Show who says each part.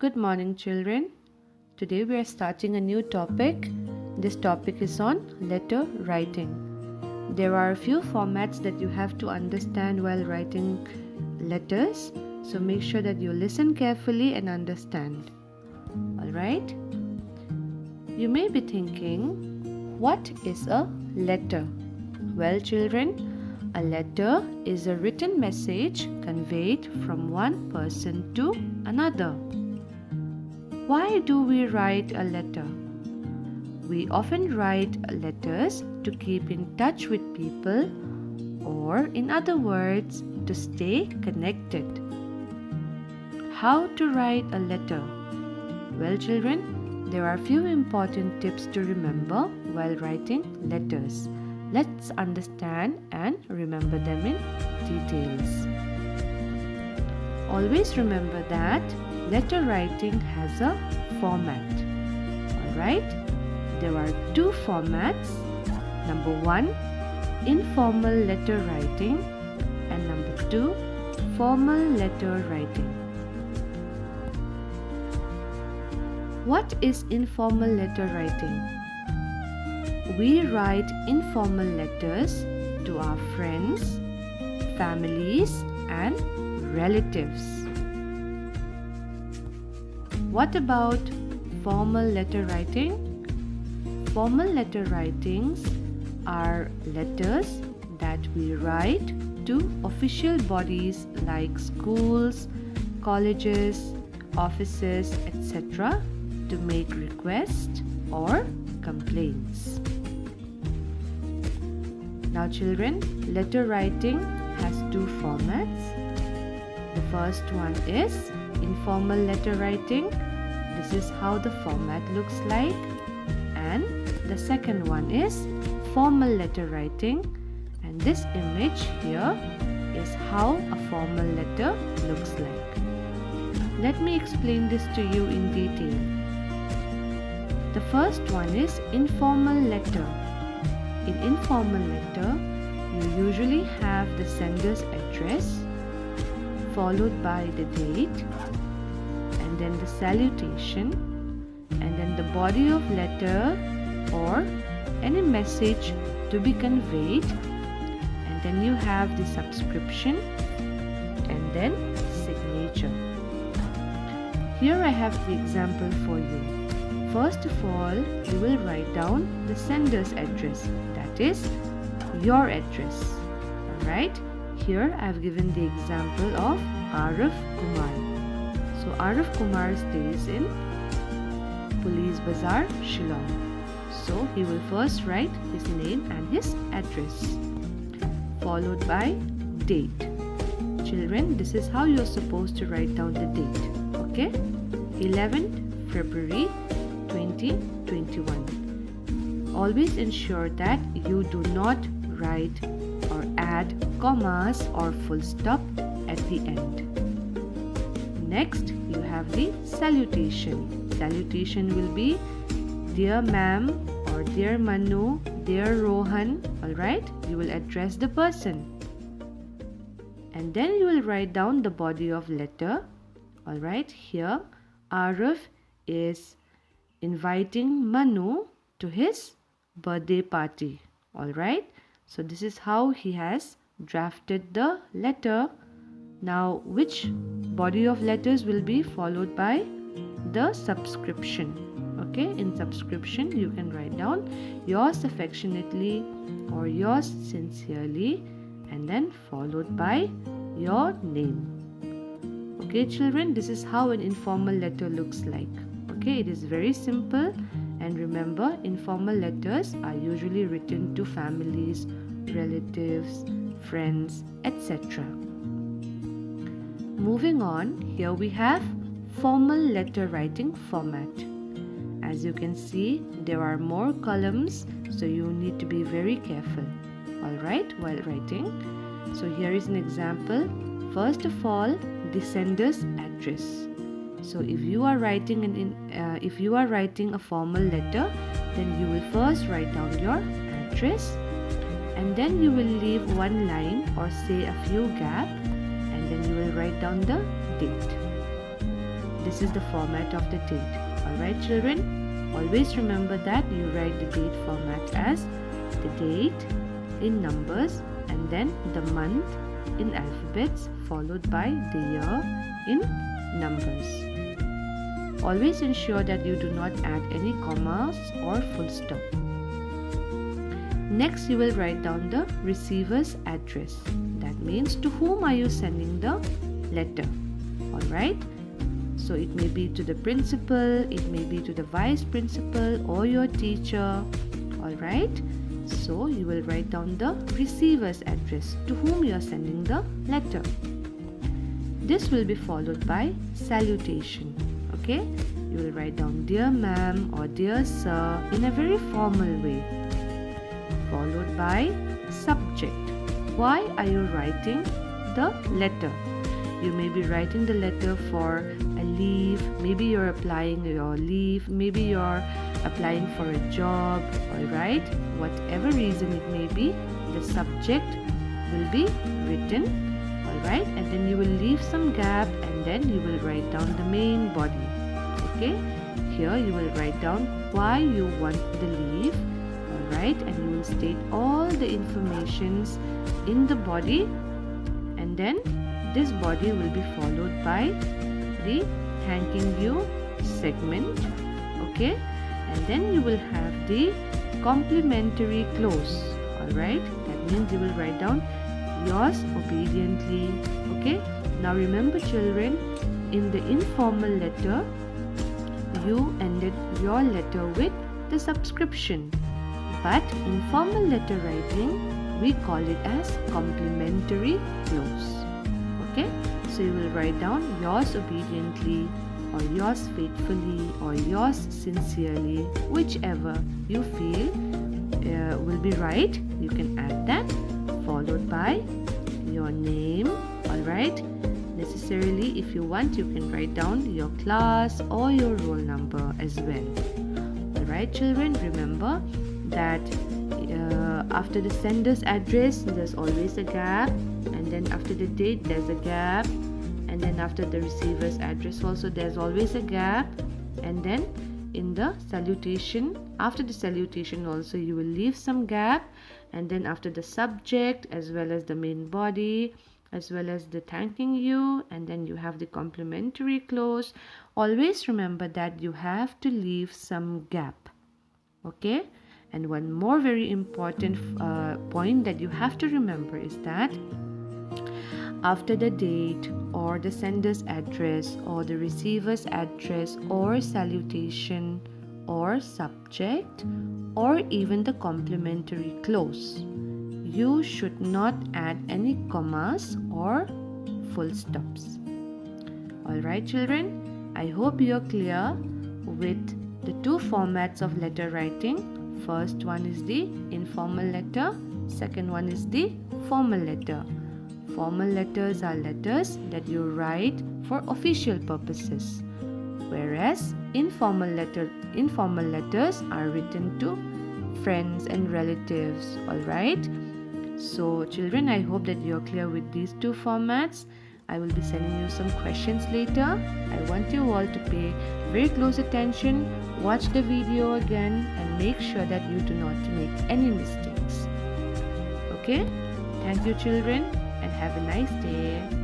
Speaker 1: Good morning, children. Today we are starting a new topic. This topic is on letter writing. There are a few formats that you have to understand while writing letters, so make sure that you listen carefully and understand. Alright? You may be thinking, what is a letter? Well, children, a letter is a written message conveyed from one person to another. Why do we write a letter? We often write letters to keep in touch with people, or in other words, to stay connected. How to write a letter? Well, children, there are a few important tips to remember while writing letters. Let's understand and remember them in details. Always remember that letter writing has a format. Alright? There are two formats. Number 1, informal letter writing, and number 2, formal letter writing. What is informal letter writing? We write informal letters to our friends, families, and relatives. What about formal letter writing? Formal letter writings are letters that we write to official bodies like schools, colleges, offices, etc. to make requests or complaints. Now, children, letter writing has two formats. The first one is informal letter writing. This is how the format looks like. And the second one is formal letter writing, and this image here is how a formal letter looks like. Let me explain this to you in detail. The first one is informal letter. In informal letter, you usually have the sender's address followed by the date, and then the salutation, and then the body of letter or any message to be conveyed, and then you have the subscription and then signature. Here I have the example for you. First of all, you will write down the sender's address, that is your address. Alright? Here I have given the example of Arif Kumar. So Arif Kumar stays in Police Bazaar, Shillong. So he will first write his name and his address, followed by date. Children, this is how you are supposed to write down the date. Okay? 11th February 2021. Always ensure that you do not write or add commas or full stop at the end. Next, you have the salutation. Salutation will be Dear Ma'am or Dear Manu, Dear Rohan. Alright, you will address the person. And then you will write down the body of letter. Alright, here Arif is inviting Manu to his birthday party. Alright, so this is how he has drafted the letter. Now, which body of letters will be followed by the subscription? Okay, in subscription you can write down yours affectionately or yours sincerely, and then followed by your name. Okay, children, this is how an informal letter looks like. Okay, it is very simple, and remember, informal letters are usually written to families, relatives, friends, etc. Moving on, here we have formal letter writing format. As you can see, there are more columns, so you need to be very careful, alright, while writing. So here is an example. First of all, the sender's address. So if you are writing a formal letter, then you will first write down your address, and then you will leave one line or say a few gaps, and then you will write down the date. The this is the format of the date. Alright children, always remember that you write the date format as the date in numbers and then the month in alphabets followed by the year in numbers. Always ensure that you do not add any commas or full stop. Next, you will write down the receiver's address. That means to whom are you sending the letter. Alright. So it may be to the principal, it may be to the vice principal or your teacher. Alright. So you will write down the receiver's address to whom you are sending the letter. This will be followed by salutation. Okay, you will write down dear ma'am or dear sir in a very formal way. Followed by subject. Why are you writing the letter? You may be writing the letter for a leave, maybe you're applying your leave, maybe you're applying for a job, alright? Whatever reason it may be, the subject will be written, alright? And then you will leave some gap and then you will write down the main body, okay? Here you will write down why you want the leave, alright? And you will state all the informations in the body, and then this body will be followed by the thanking you segment, okay? And then you will have the complimentary close, alright? That means you will write down yours obediently, okay? Now remember children, in the informal letter, you ended your letter with the subscription. But in formal letter writing, we call it as complimentary close. Okay, so you will write down yours obediently or yours faithfully or yours sincerely, whichever you feel will be right. You can add that, followed by your name. Alright, necessarily if you want you can write down your class or your roll number as well. Alright children, remember that after the sender's address there's always a gap, and then after the date there's a gap, and then after the receiver's address also there's always a gap, and then in the salutation, after the salutation also you will leave some gap, and then after the subject as well as the main body as well as the thanking you, and then you have the complimentary close. Always remember that you have to leave some gap, okay? And one more very important point that you have to remember is that after the date or the sender's address or the receiver's address or salutation or subject or even the complimentary close, you should not add any commas or full stops. Alright children, I hope you are clear with the two formats of letter writing. First one is the informal letter, second one is the formal letter. Formal letters are letters that you write for official purposes, whereas informal letters are written to friends and relatives. Alright, so children, I hope that you are clear with these two formats. I will be sending you some questions later. I want you all to pay very close attention, watch the video again, and make sure that you do not make any mistakes. Okay? Thank you children, and have a nice day.